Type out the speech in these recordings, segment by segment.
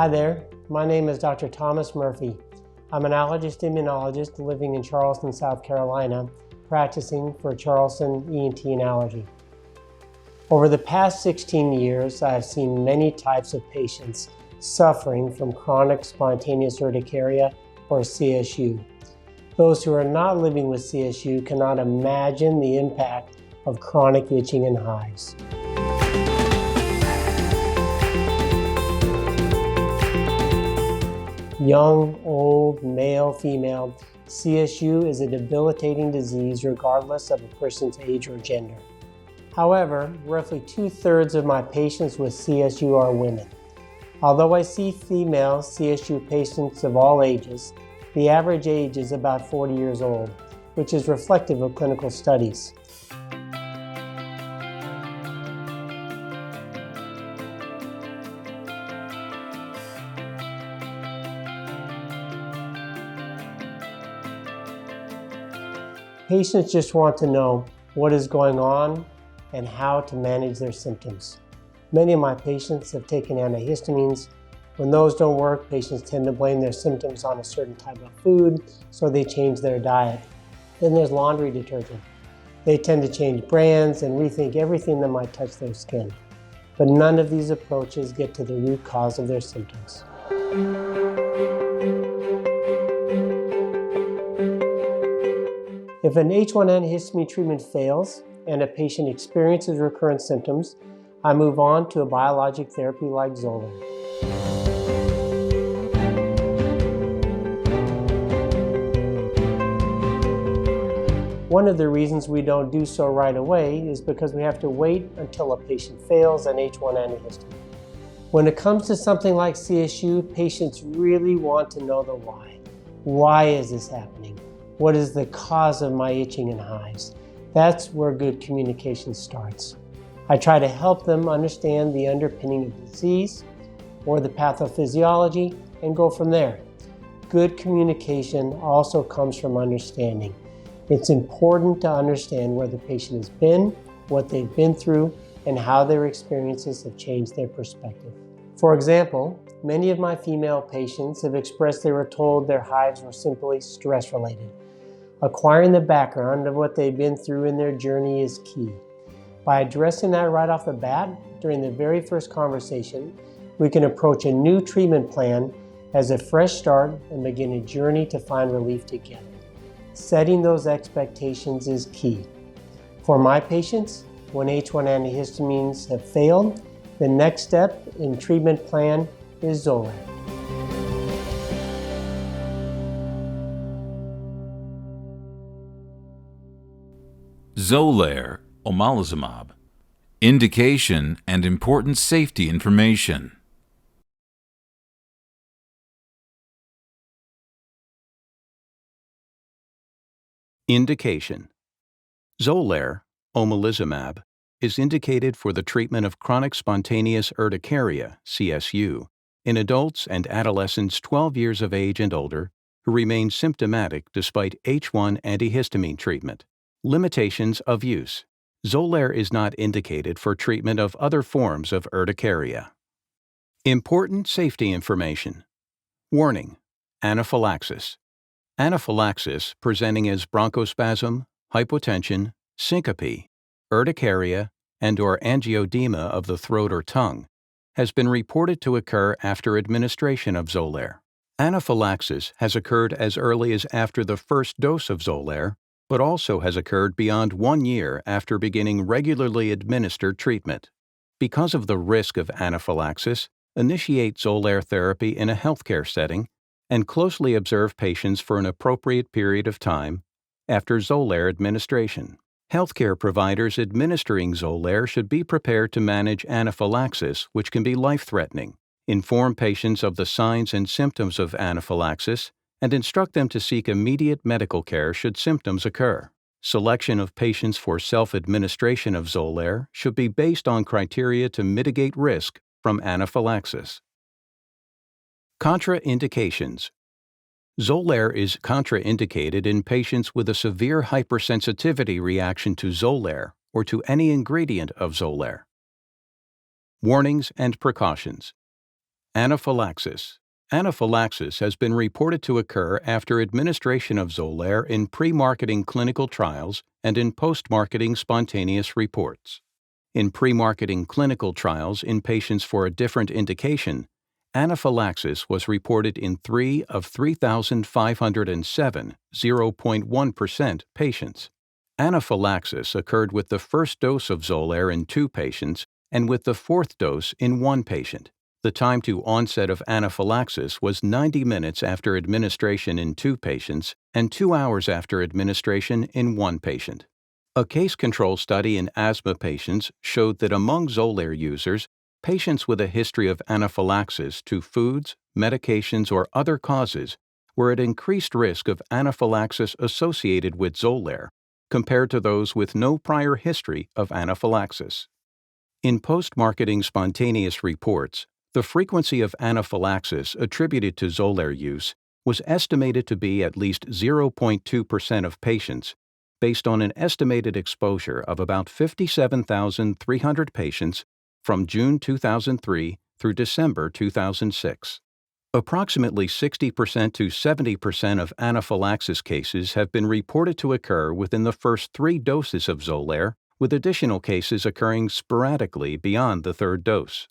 Hi there, my name is Dr. Thomas Murphy. I'm an allergist immunologist living in Charleston, South Carolina, practicing for Charleston ENT and Allergy. Over the past 16 years, I have seen many types of patients suffering from chronic spontaneous urticaria or CSU. Those who are not living with CSU cannot imagine the impact of chronic itching and hives. Young, old, male, female, CSU is a debilitating disease regardless of a person's age or gender. However, roughly 2/3 of my patients with CSU are women. Although I see female CSU patients of all ages, the average age is about 40 years old, which is reflective of clinical studies. Patients just want to know what is going on and how to manage their symptoms. Many of my patients have taken antihistamines. When those don't work, patients tend to blame their symptoms on a certain type of food, so they change their diet. Then there's laundry detergent. They tend to change brands and rethink everything that might touch their skin. But none of these approaches get to the root cause of their symptoms. If an H1 antihistamine treatment fails and a patient experiences recurrent symptoms, I move on to a biologic therapy like Zolair. One of the reasons we don't do so right away is because we have to wait until a patient fails an H1 antihistamine. When it comes to something like CSU, patients really want to know the why. Why is this happening? What is the cause of my itching and hives? That's where good communication starts. I try to help them understand the underpinning of the disease or the pathophysiology and go from there. Good communication also comes from understanding. It's important to understand where the patient has been, what they've been through, and how their experiences have changed their perspective. For example, many of my female patients have expressed they were told their hives were simply stress-related. Acquiring the background of what they've been through in their journey is key. By addressing that right off the bat, during the very first conversation, we can approach a new treatment plan as a fresh start and begin a journey to find relief together. Setting those expectations is key. For my patients, when H1 antihistamines have failed, the next step in treatment plan is Zolair. Zolair, omalizumab. Indication and important safety information. Indication. Zolair, omalizumab, is indicated for the treatment of chronic spontaneous urticaria, CSU, in adults and adolescents 12 years of age and older who remain symptomatic despite H1 antihistamine treatment. Limitations of use. Zolair is not indicated for treatment of other forms of urticaria. Important safety information. Warning: anaphylaxis. Anaphylaxis presenting as bronchospasm, hypotension, syncope, urticaria, and/or angioedema of the throat or tongue has been reported to occur after administration of Zolair. Anaphylaxis has occurred as early as after the first dose of Zolair, but also has occurred beyond 1 year after beginning regularly administered treatment. Because of the risk of anaphylaxis, initiate Zolair therapy in a healthcare setting and closely observe patients for an appropriate period of time after Zolair administration. Healthcare providers administering Zolair should be prepared to manage anaphylaxis, which can be life-threatening, inform patients of the signs and symptoms of anaphylaxis, and instruct them to seek immediate medical care should symptoms occur. Selection of patients for self-administration of Zolair should be based on criteria to mitigate risk from anaphylaxis. Contraindications. Zolair is contraindicated in patients with a severe hypersensitivity reaction to Zolair or to any ingredient of Zolair. Warnings and precautions. Anaphylaxis. Anaphylaxis has been reported to occur after administration of Zolair in pre-marketing clinical trials and in post-marketing spontaneous reports. In pre-marketing clinical trials in patients for a different indication, anaphylaxis was reported in 3 of 3,507, 0.1% patients. Anaphylaxis occurred with the first dose of Zolair in 2 patients and with the 4th dose in 1 patient. The time to onset of anaphylaxis was 90 minutes after administration in 2 patients and 2 hours after administration in 1 patient. A case control study in asthma patients showed that among Zolair users, patients with a history of anaphylaxis to foods, medications, or other causes were at increased risk of anaphylaxis associated with Zolair compared to those with no prior history of anaphylaxis. In post-marketing spontaneous reports, the frequency of anaphylaxis attributed to Zolair use was estimated to be at least 0.2% of patients, based on an estimated exposure of about 57,300 patients from June 2003 through December 2006. Approximately 60% to 70% of anaphylaxis cases have been reported to occur within the first 3 doses of Zolair, with additional cases occurring sporadically beyond the 3rd dose.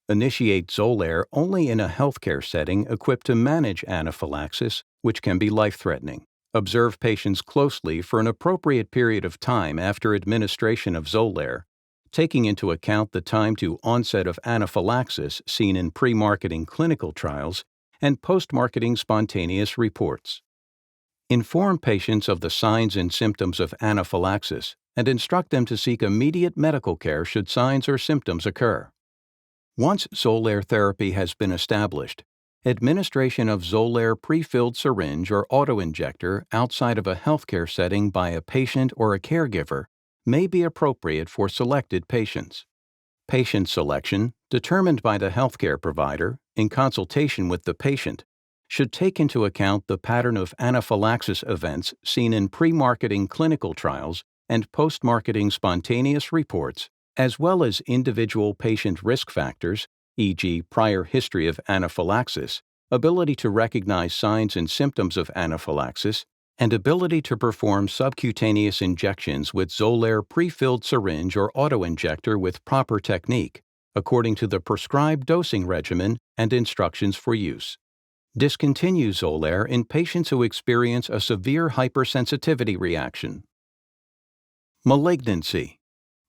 Initiate Zolair only in a healthcare setting equipped to manage anaphylaxis, which can be life-threatening. Observe patients closely for an appropriate period of time after administration of Zolair, taking into account the time to onset of anaphylaxis seen in pre-marketing clinical trials and post-marketing spontaneous reports. Inform patients of the signs and symptoms of anaphylaxis and instruct them to seek immediate medical care should signs or symptoms occur. Once Zolair therapy has been established, administration of Zolair pre-filled syringe or autoinjector outside of a healthcare setting by a patient or a caregiver may be appropriate for selected patients. Patient selection, determined by the healthcare provider in consultation with the patient, should take into account the pattern of anaphylaxis events seen in pre-marketing clinical trials and post-marketing spontaneous reports, as well as individual patient risk factors, e.g., prior history of anaphylaxis, ability to recognize signs and symptoms of anaphylaxis, and ability to perform subcutaneous injections with Zolair pre-filled syringe or autoinjector with proper technique, according to the prescribed dosing regimen and instructions for use. Discontinue Zolair in patients who experience a severe hypersensitivity reaction. Malignancy.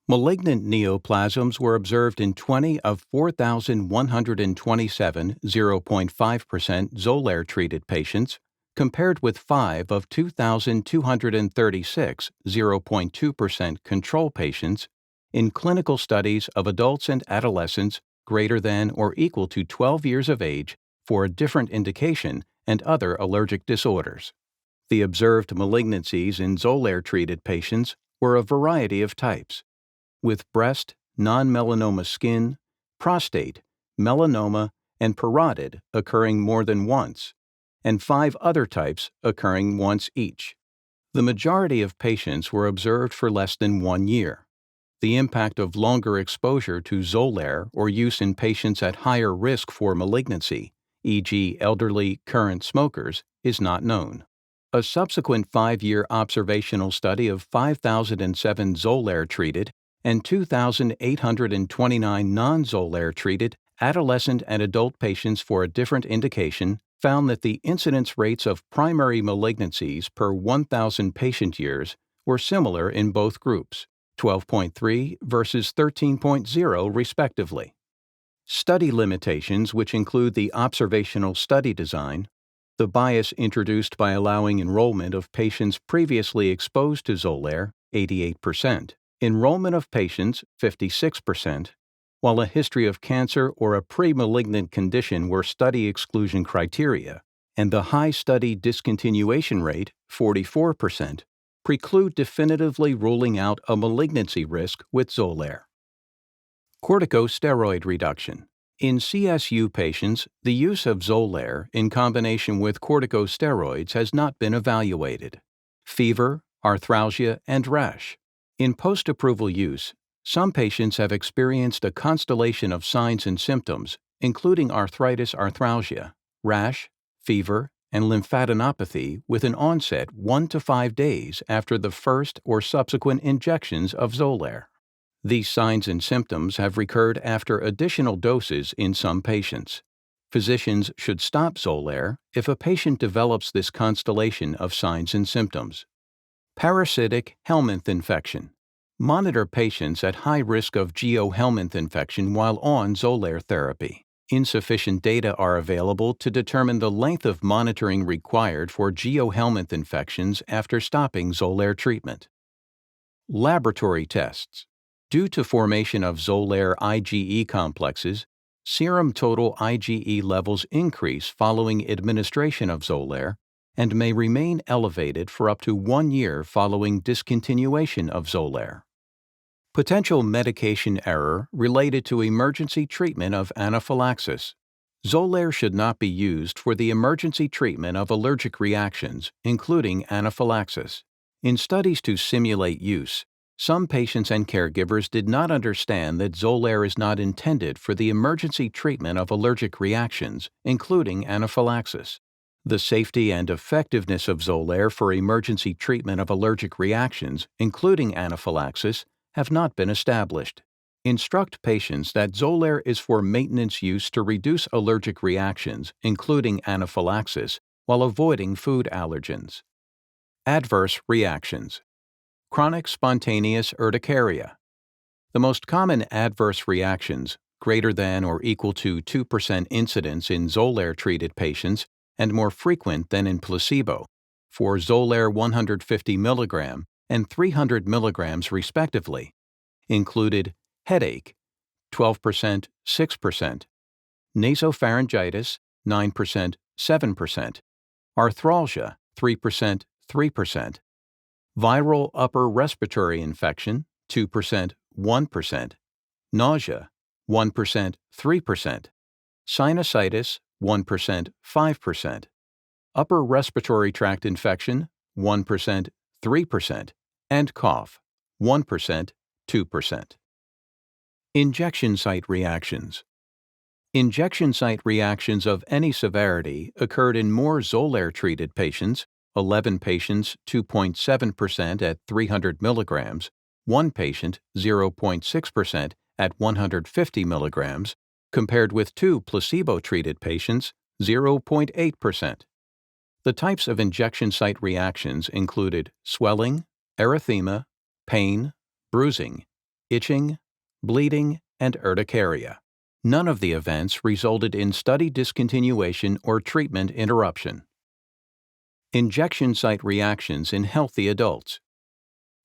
Malignant neoplasms were observed in 20 of 4,127, 0.5% Zolair-treated patients, compared with 5 of 2,236, 0.2% control patients, in clinical studies of adults and adolescents greater than or equal to 12 years of age for a different indication and other allergic disorders. The observed malignancies in Zolair-treated patients were a variety of types, with breast, non-melanoma skin, prostate, melanoma, and parotid occurring more than once, and 5 other types occurring once each. The majority of patients were observed for less than 1 year. The impact of longer exposure to Zolair or use in patients at higher risk for malignancy, e.g., elderly current smokers, is not known. A subsequent 5-year observational study of 5,007 Zolair-treated and 2,829 non-Zolair-treated adolescent and adult patients for a different indication found that the incidence rates of primary malignancies per 1,000 patient years were similar in both groups, 12.3 versus 13.0 respectively. Study limitations, which include the observational study design, the bias introduced by allowing enrollment of patients previously exposed to Zolair, 88%, enrollment of patients, 56%, while a history of cancer or a pre-malignant condition were study exclusion criteria, and the high study discontinuation rate, 44%, preclude definitively ruling out a malignancy risk with Zolair. Corticosteroid reduction. In CSU patients, the use of Zolair in combination with corticosteroids has not been evaluated. Fever, arthralgia, and rash. In post-approval use, some patients have experienced a constellation of signs and symptoms, including arthritis arthralgia, rash, fever, and lymphadenopathy with an onset 1 to 5 days after the first or subsequent injections of Zolair. These signs and symptoms have recurred after additional doses in some patients. Physicians should stop Zolair if a patient develops this constellation of signs and symptoms. Parasitic helminth infection. Monitor patients at high risk of GO-helminth infection while on Zolair therapy. Insufficient data are available to determine the length of monitoring required for GO-helminth infections after stopping Zolair treatment. Laboratory tests. Due to formation of Zolair IgE complexes, serum total IgE levels increase following administration of Zolair and may remain elevated for up to 1 year following discontinuation of Zolair. Potential medication error related to emergency treatment of anaphylaxis. Zolair should not be used for the emergency treatment of allergic reactions, including anaphylaxis. In studies to simulate use, some patients and caregivers did not understand that Zolair is not intended for the emergency treatment of allergic reactions, including anaphylaxis. The safety and effectiveness of Zolair for emergency treatment of allergic reactions, including anaphylaxis, have not been established. Instruct patients that Zolair is for maintenance use to reduce allergic reactions, including anaphylaxis, while avoiding food allergens. Adverse reactions. Chronic spontaneous urticaria. The most common adverse reactions, greater than or equal to 2% incidence in Zolair-treated patients and more frequent than in placebo, for Zolair 150 mg and 300 mg respectively, included headache, 12%, 6%, nasopharyngitis, 9%, 7%, arthralgia, 3%, 3%, viral upper respiratory infection, 2%, 1%, nausea, 1%, 3%, sinusitis, 1%, 5%, upper respiratory tract infection, 1%, 3%, and cough, 1%, 2%. Injection site reactions. Injection site reactions of any severity occurred in more Zolair-treated patients, 11 patients, 2.7% at 300 mg, 1 patient, 0.6% at 150 mg, compared with 2 placebo-treated patients, 0.8%. The types of injection site reactions included swelling, erythema, pain, bruising, itching, bleeding, and urticaria. None of the events resulted in study discontinuation or treatment interruption. Injection site reactions in healthy adults.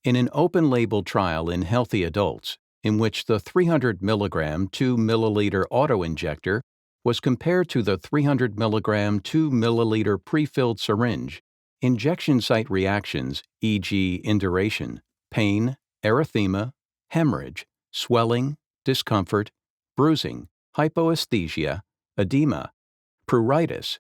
In an open-label trial in healthy adults, in which the 300 mg 2 ml autoinjector was compared to the 300 mg 2 ml pre-filled syringe, injection site reactions, e.g. induration, pain, erythema, hemorrhage, swelling, discomfort, bruising, hypoesthesia, edema, pruritus,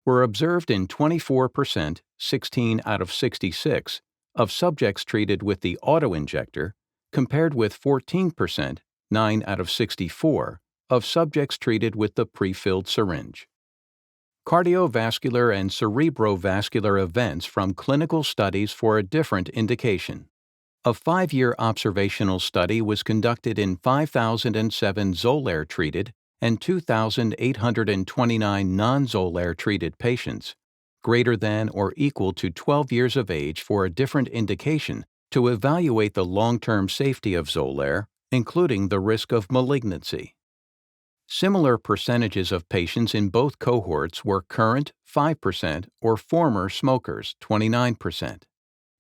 were observed in 24%, 16 out of 66, of subjects treated with the autoinjector, compared with 14%, 9 out of 64, of subjects treated with the pre-filled syringe. Cardiovascular and cerebrovascular events from clinical studies for a different indication. A 5-year observational study was conducted in 5,007 Zolair-treated and 2,829 non-Zolair-treated patients, greater than or equal to 12 years of age for a different indication, to evaluate the long-term safety of Zolair, including the risk of malignancy. Similar percentages of patients in both cohorts were current 5% or former smokers 29%.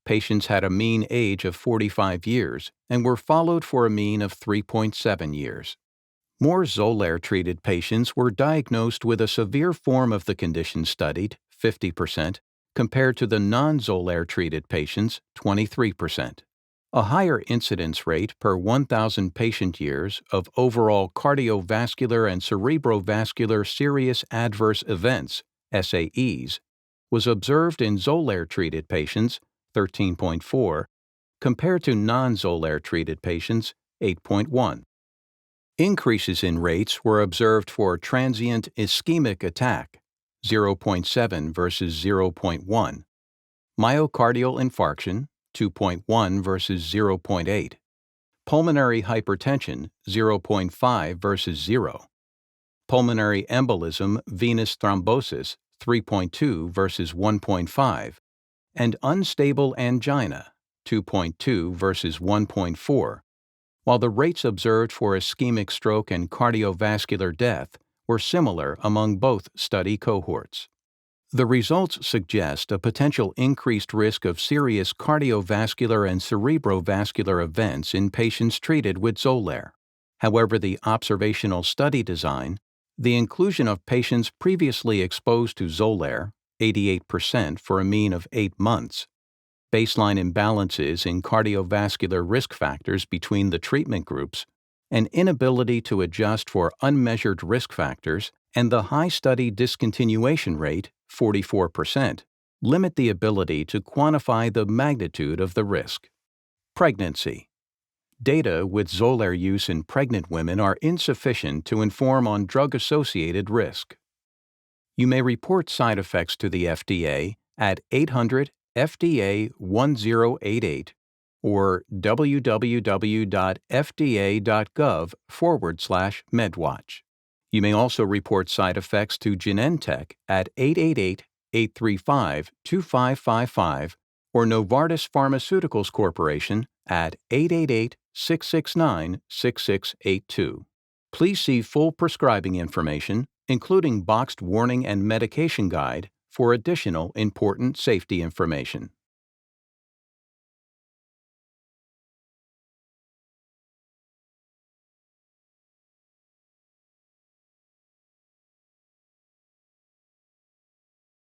Patients had a mean age of 45 years and were followed for a mean of 3.7 years. More Zolair-treated patients were diagnosed with a severe form of the condition studied, 50%, compared to the non-Zolair-treated patients, 23%. A higher incidence rate per 1,000 patient years of overall cardiovascular and cerebrovascular serious adverse events, SAEs, was observed in Zolair-treated patients, 13.4, compared to non-Zolair-treated patients, 8.1. Increases in rates were observed for transient ischemic attack, 0.7 versus 0.1, myocardial infarction, 2.1 versus 0.8, pulmonary hypertension, 0.5 versus 0, pulmonary embolism, venous thrombosis, 3.2 versus 1.5, and unstable angina, 2.2 versus 1.4, while the rates observed for ischemic stroke and cardiovascular death were similar among both study cohorts. The results suggest a potential increased risk of serious cardiovascular and cerebrovascular events in patients treated with Zolair. However, the observational study design, the inclusion of patients previously exposed to Zolair, 88% for a mean of 8 months, baseline imbalances in cardiovascular risk factors between the treatment groups, an inability to adjust for unmeasured risk factors, and the high study discontinuation rate, 44%, limit the ability to quantify the magnitude of the risk. Pregnancy. Data with Zolair use in pregnant women are insufficient to inform on drug-associated risk. You may report side effects to the FDA at 800 FDA 1088 or www.fda.gov/medwatch. You may also report side effects to Genentech at 888-835-2555 or Novartis Pharmaceuticals Corporation at 888-669-6682. Please see full prescribing information, including boxed warning and medication guide, for additional important safety information.